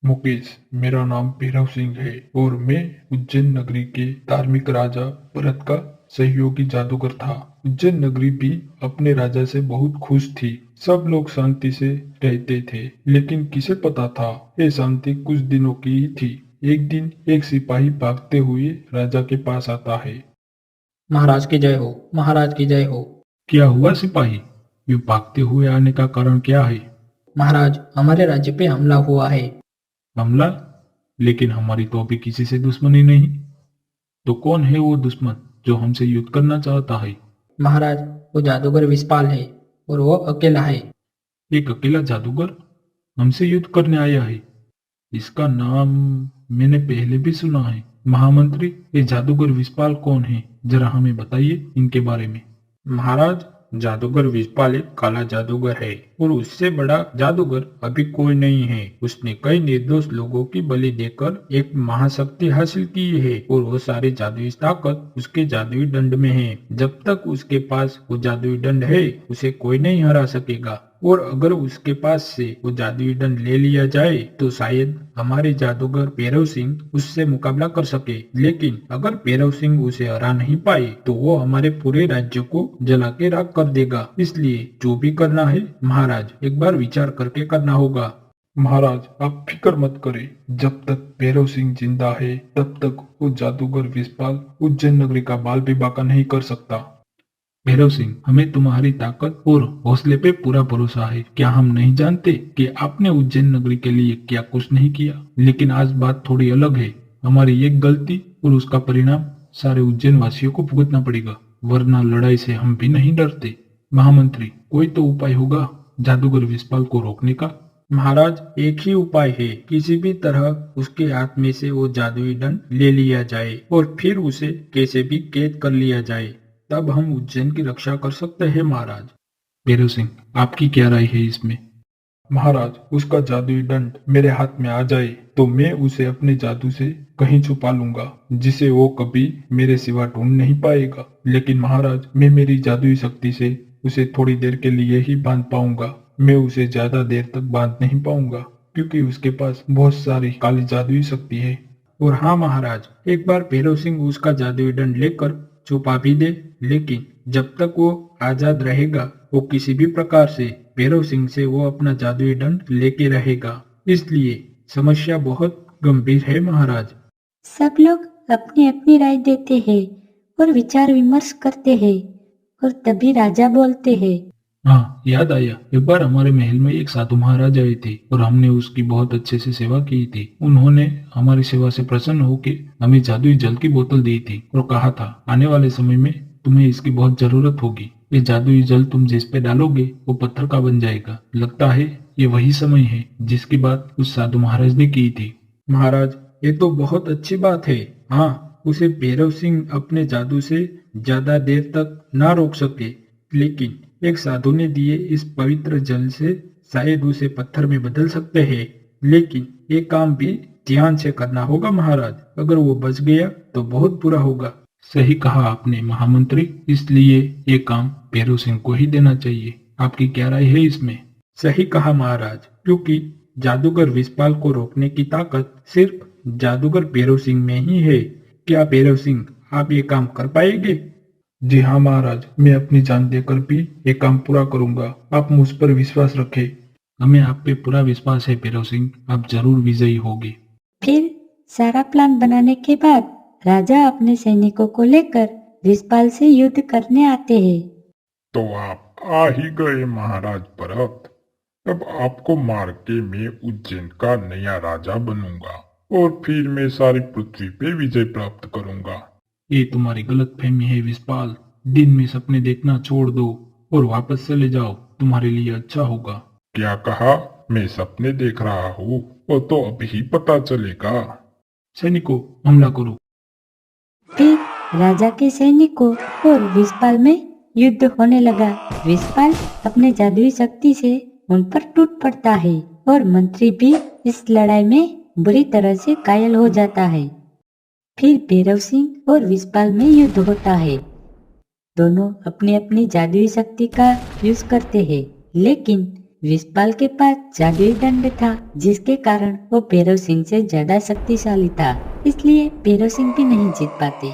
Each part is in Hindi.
मुकेश, मेरा नाम भैरव सिंह है और मैं उज्जैन नगरी के धार्मिक राजा भरत का सहयोगी जादूगर था। उज्जैन नगरी भी अपने राजा से बहुत खुश थी। सब लोग शांति से रहते थे, लेकिन किसे पता था ये शांति कुछ दिनों की ही थी। एक दिन एक सिपाही भागते हुए राजा के पास आता है। महाराज की जय हो। महाराज की जय हो। क्या हुआ सिपाही? ये भागते हुए आने का कारण क्या है? महाराज, हमारे राज्य पे हमला हुआ है। हमला? लेकिन हमारी तो अभी किसी से दुश्मनी नहीं। तो कौन है वो दुश्मन जो हमसे युद्ध करना चाहता है? महाराज, वो जादूगर विस्पाल है और वो अकेला है। एक अकेला जादूगर हमसे युद्ध करने आया है? इसका नाम मैंने पहले भी सुना है। महामंत्री, ये जादूगर विस्पाल कौन है? जरा हमें बताइए इनके बारे में। महाराज, जादूगर विस्पाल एक काला जादूगर है और उससे बड़ा जादूगर अभी कोई नहीं है। उसने कई निर्दोष लोगों की बलि देकर एक महाशक्ति हासिल की है और वो सारी जादुई ताकत उसके जादुई दंड में है। जब तक उसके पास वो जादुई दंड है, उसे कोई नहीं हरा सकेगा। और अगर उसके पास से वो जादुई दंड ले लिया जाए तो शायद हमारे जादूगर भैरव सिंह उससे मुकाबला कर सके। लेकिन अगर भैरव सिंह उसे हरा नहीं पाए तो वो हमारे पूरे राज्य को जला के राख कर देगा। इसलिए जो भी करना है महाराज, एक बार विचार करके करना होगा। महाराज, आप फिक्र मत करें। जब तक भैरव सिंह जिंदा है तब तक वो जादूगर विस्पाल उज्जैन नगरी का बाल भी बाका नहीं कर सकता। भैरव सिंह, हमें तुम्हारी ताकत और हौसले पे पूरा भरोसा है। क्या हम नहीं जानते कि आपने उज्जैन नगरी के लिए क्या कुछ नहीं किया? लेकिन आज बात थोड़ी अलग है। हमारी एक गलती और उसका परिणाम सारे उज्जैन वासियों को भुगतना पड़ेगा, वरना लड़ाई से हम भी नहीं डरते। महामंत्री, कोई तो उपाय होगा जादूगर विस्पाल को रोकने का। महाराज, एक ही उपाय है, किसी भी तरह उसके हाथ में से वो जादुई दंड ले लिया जाए और फिर उसे कैसे भी कैद कर लिया जाए। तब हम उज्जैन की रक्षा कर सकते हैं महाराज। भैरव सिंह, आपकी क्या राय है इसमें? महाराज, उसका जादुई दंड मेरे हाथ में आ जाए तो मैं उसे अपने जादू से कहीं छुपा लूंगा, जिसे वो कभी मेरे सिवा ढूंढ नहीं पाएगा। लेकिन महाराज, मैं मेरी जादुई शक्ति से उसे थोड़ी देर के लिए ही बांध पाऊंगा। मैं उसे ज्यादा देर तक बांध नहीं पाऊंगा, क्योंकि उसके पास बहुत सारी काली जादुई शक्ति है। और हाँ महाराज, एक बार भैरव सिंह उसका जादुई दंड लेकर छुपा भी दे, लेकिन जब तक वो आजाद रहेगा वो किसी भी प्रकार से भैरव सिंह से वो अपना जादुई दंड लेके रहेगा। इसलिए समस्या बहुत गंभीर है महाराज। सब लोग अपनी अपनी राय देते हैं और विचार विमर्श करते हैं और तभी राजा बोलते हैं। हाँ, याद आया। एक बार हमारे महल में एक साधु महाराज आए थे और हमने उसकी बहुत अच्छे से सेवा की थी। उन्होंने हमारी सेवा से प्रसन्न होकर हमें जादुई जल की बोतल दी थी और कहा था, आने वाले समय में तुम्हें इसकी बहुत जरूरत होगी। ये जादुई जल तुम जिस पे डालोगे वो पत्थर का बन जाएगा। लगता है ये वही समय है जिसकी बात उस साधु महाराज ने की थी। महाराज, ये तो बहुत अच्छी बात है। हाँ, उसे भैरव सिंह अपने जादू से ज्यादा देर तक ना रोक सके, लेकिन एक साधु ने दिए इस पवित्र जल से शायद उसे पत्थर में बदल सकते हैं। लेकिन ये काम भी ध्यान से करना होगा महाराज। अगर वो बच गया तो बहुत बुरा होगा। सही कहा आपने महामंत्री, इसलिए ये काम भैरव सिंह को ही देना चाहिए। आपकी क्या राय है इसमें? सही कहा महाराज, क्योंकि जादूगर विस्पाल को रोकने की ताकत सिर्फ जादूगर भैरव सिंह में ही है। क्या भैरव सिंह, आप ये काम कर पाएंगे? जी हाँ महाराज, मैं अपनी जान देकर भी ये काम पूरा करूंगा। आप मुझ पर विश्वास रखें। हमें आप पे पूरा विश्वास है भैरव सिंह, आप जरूर विजयी होगे। फिर सारा प्लान बनाने के बाद राजा अपने सैनिकों को लेकर विस्पाल से युद्ध करने आते हैं। तो आप आ ही गए महाराज भरत। अब आपको मार के मैं उज्जैन का नया राजा बनूंगा और फिर मैं सारी पृथ्वी पे विजय प्राप्त करूंगा। ये तुम्हारी गलतफहमी है विस्पाल। दिन में सपने देखना छोड़ दो और वापस चले जाओ, तुम्हारे लिए अच्छा होगा। क्या कहा? मैं सपने देख रहा हूँ? वो तो अभी ही पता चलेगा। सैनिकों, हमला करो। फिर राजा के सैनिकों और विस्पाल में युद्ध होने लगा। विस्पाल अपने जादुई शक्ति से उन पर टूट पड़ता है और मंत्री भी इस लड़ाई में बुरी तरह से घायल हो जाता है। फिर भैरव सिंह और विस्पाल में युद्ध होता है। दोनों अपनी अपनी जादुई शक्ति का यूज करते हैं, लेकिन विशपाल के पास जादुई दंड था, जिसके कारण वो भैरव सिंह से ज्यादा शक्तिशाली था, इसलिए भैरव सिंह भी नहीं जीत पाते।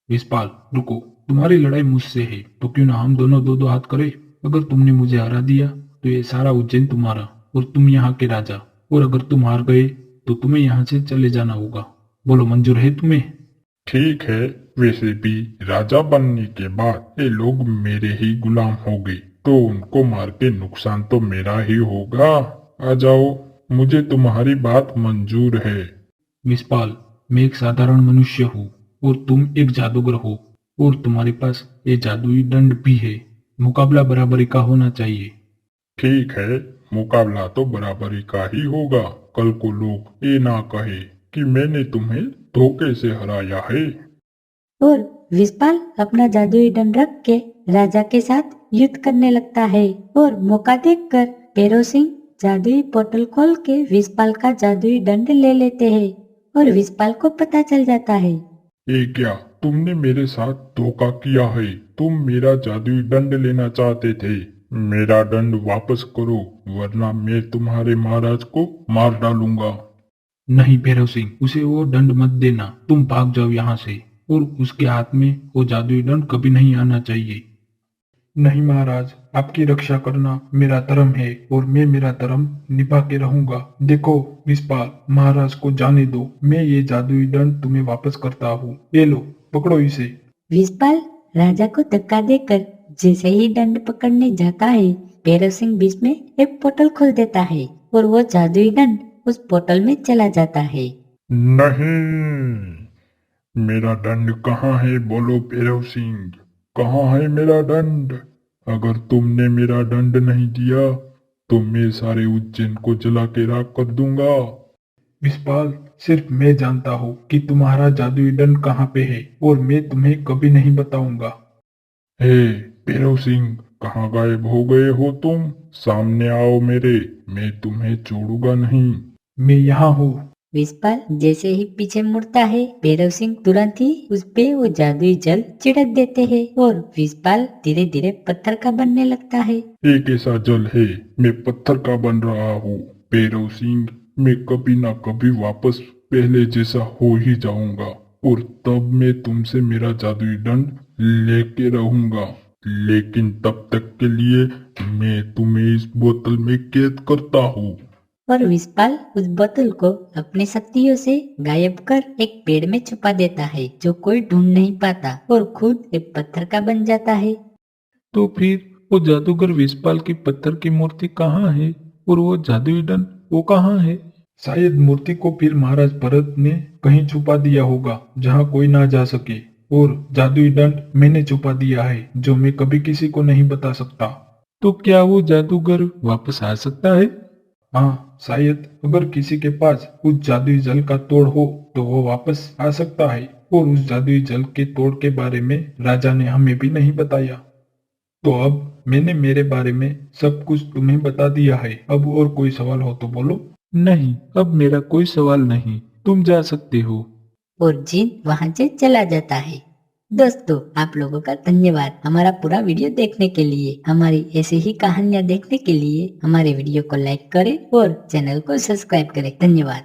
विशपाल रुको, तुम्हारी लड़ाई मुझसे है तो क्यों ना हम दोनों दो दो हाथ करें। अगर तुमने मुझे हरा दिया तो ये सारा उज्जैन तुम्हारा और तुम यहाँ के राजा, और अगर तुम हार गए तो तुम्हें यहाँ से चले जाना होगा। बोलो मंजूर है तुम्हें? ठीक है, वैसे भी राजा बनने के बाद ये लोग मेरे ही गुलाम हो गए, तो उनको मार के नुकसान तो मेरा ही होगा। आ जाओ, मुझे तुम्हारी बात मंजूर है। विशपाल, मैं एक साधारण मनुष्य हूँ और तुम एक जादूगर हो, और तुम्हारे पास ये जादुई दंड भी है। मुकाबला बराबरी का होना चाहिए। ठीक है, मुकाबला तो बराबरी का ही होगा। कल को लोग ये ना कहे कि मैंने तुम्हें धोखे से हराया है। और विशपाल अपना जादुई दंड रख के राजा के साथ युद्ध करने लगता है, और मौका देखकर भैरव सिंह जादुई पोर्टल खोल के विशपाल का जादुई दंड ले लेते हैं, और विशपाल को पता चल जाता है। ये क्या, तुमने मेरे साथ धोखा किया है? तुम मेरा जादुई दंड लेना चाहते थे। मेरा दंड वापस करो, वरना मैं तुम्हारे महाराज को मार डालूंगा। नहीं भैरव सिंह, उसे वो दंड मत देना। तुम भाग जाओ यहाँ से, और उसके हाथ में वो जादुई दंड कभी नहीं आना चाहिए। नहीं महाराज, आपकी रक्षा करना मेरा धर्म है और मैं मेरा धर्म निभा के रहूंगा। देखो विशपाल, महाराज को जाने दो। मैं ये जादुई दंड तुम्हें वापस करता हूँ। ये लो, पकड़ो इसे। विशपाल राजा को धक्का देकर जैसे ही दंड पकड़ने जाता है, भैरव सिंह बीच में एक पोर्टल खोल देता है, और वो जादुई दंड उस पोर्टल में चला जाता है। नहीं, मेरा दंड कहाँ है? बोलो भैरव सिंह, कहाँ है मेरा दंड? अगर तुमने मेरा दंड नहीं दिया तो मैं सारे उज्जैन को जला के राख कर दूंगा। विशपाल, सिर्फ मैं जानता हूँ कि तुम्हारा जादुई दंड कहाँ पे है, और मैं तुम्हें कभी नहीं बताऊंगा। हे भैरव सिंह, कहाँ गायब हो गए हो तुम? सामने आओ मेरे, मैं तुम्हें छोड़ूंगा नहीं। मैं यहाँ हूँ। विशपाल जैसे ही पीछे मुड़ता है, भैरव सिंह तुरंत ही उस पे वो जादुई जल छिड़क देते हैं, और विशपाल धीरे धीरे पत्थर का बनने लगता है। एक ऐसा जल है, मैं पत्थर का बन रहा हूँ। भैरव सिंह, मैं कभी ना कभी वापस पहले जैसा हो ही जाऊंगा, और तब मैं तुमसे मेरा जादुई दंड लेके रहूंगा। लेकिन तब तक के लिए मैं तुम्हें इस बोतल में कैद करता हूँ। और विशपाल उस बोतल को अपनी शक्तियों से गायब कर एक पेड़ में छुपा देता है, जो कोई ढूंढ नहीं पाता, और खुद एक पत्थर का बन जाता है। तो फिर वो जादूगर विशपाल की पत्थर की मूर्ति कहाँ है, और वो जादुई दंड वो कहाँ है? शायद मूर्ति को फिर महाराज भरत ने कहीं छुपा दिया होगा जहाँ कोई ना जा सके, और जादुई दंड मैंने छुपा दिया है, जो मैं कभी किसी को नहीं बता सकता। तो क्या वो जादूगर वापस आ सकता है? हाँ, शायद अगर किसी के पास उस जादुई जल का तोड़ हो तो वो वापस आ सकता है, और उस जादुई जल के तोड़ के बारे में राजा ने हमें भी नहीं बताया। तो अब मैंने मेरे बारे में सब कुछ तुम्हें बता दिया है। अब और कोई सवाल हो तो बोलो। नहीं, अब मेरा कोई सवाल नहीं, तुम जा सकते हो। और जिन वहां से चला जाता है। दोस्तों, आप लोगों का धन्यवाद हमारा पूरा वीडियो देखने के लिए। हमारी ऐसी ही कहानियां देखने के लिए हमारे वीडियो को लाइक करें और चैनल को सब्सक्राइब करें। धन्यवाद।